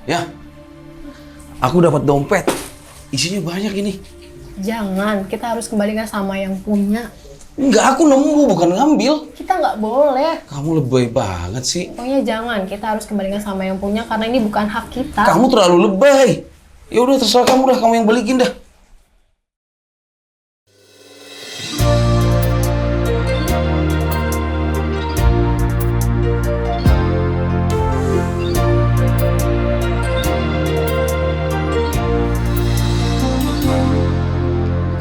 Ya, aku dapat dompet. Isinya banyak ini. Jangan, kita harus kembalikan sama yang punya. Enggak, aku nemu bukan ngambil. Kita nggak boleh. Kamu lebay banget sih. Pokoknya jangan, kita harus kembalikan sama yang punya karena ini bukan hak kita. Kamu terlalu lebay. Ya udah terserah kamu dah, kamu yang balikin dah.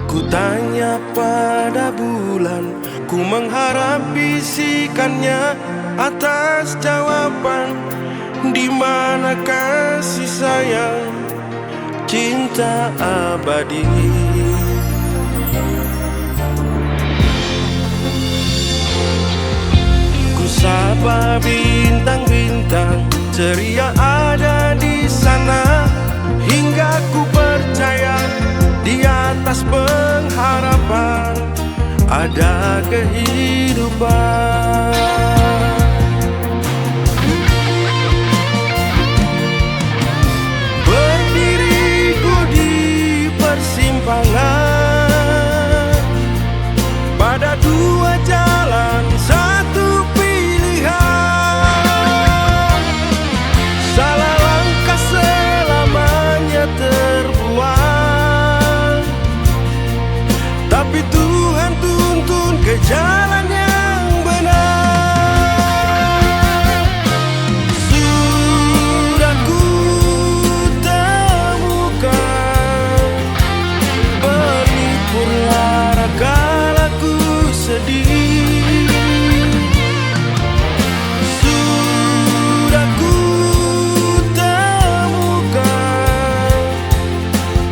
Ku tanya pada bulan, ku mengharap bisikannya atas jawaban. Di mana kasih sayang, cinta abadi? Ku sapa bintang-bintang ceria ada di sana, hingga ku percaya di atas pengharapan ada kehidupan. Berdiriku di persimpangan, pada dua jalan satu pilihan. Salah langkah selamanya terbuang, tapi Tuhan tuntun ke jalan yang benar. Sudah ku temukan penipur lara kala ku sedih. Sudah ku temukan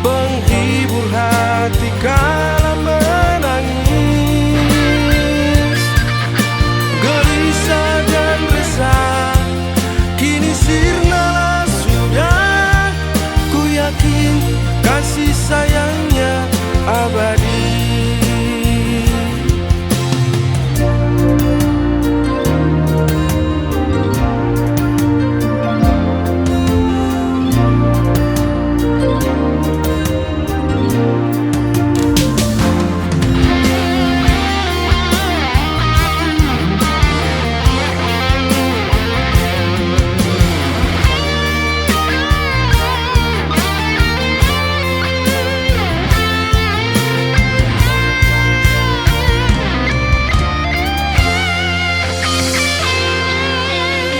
penghibur hati kala menangis. Gelisah dan resah kini sirnalah sudah. Ku yakin kasih sayangnya abadi.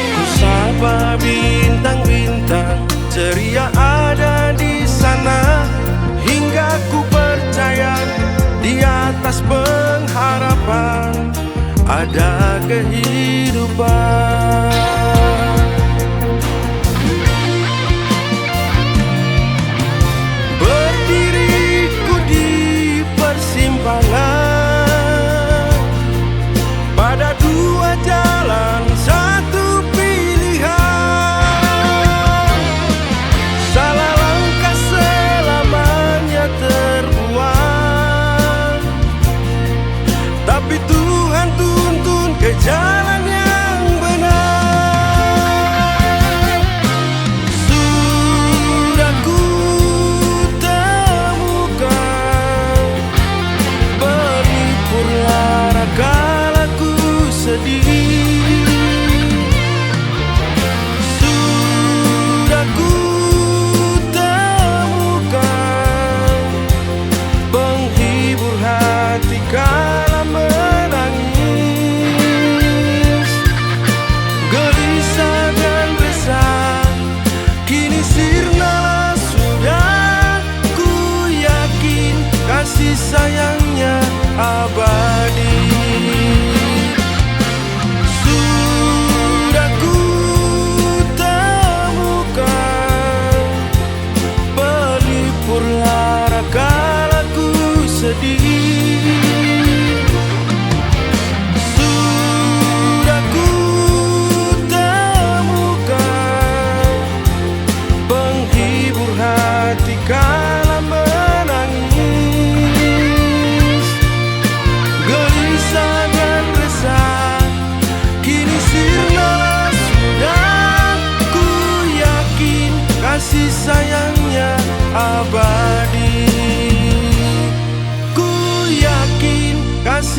Ku sapa bintang-bintang ceria ada di sana, hingga ku percaya di atas pengharapan ada kehidupan. Berdiriku di persimpangan, pada dua jalan satu pilihan. Salah langkah selamanya terbuang, tapi Tuhan tuntun ke jalan yang benar.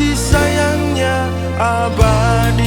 kasih sayangnya abadi.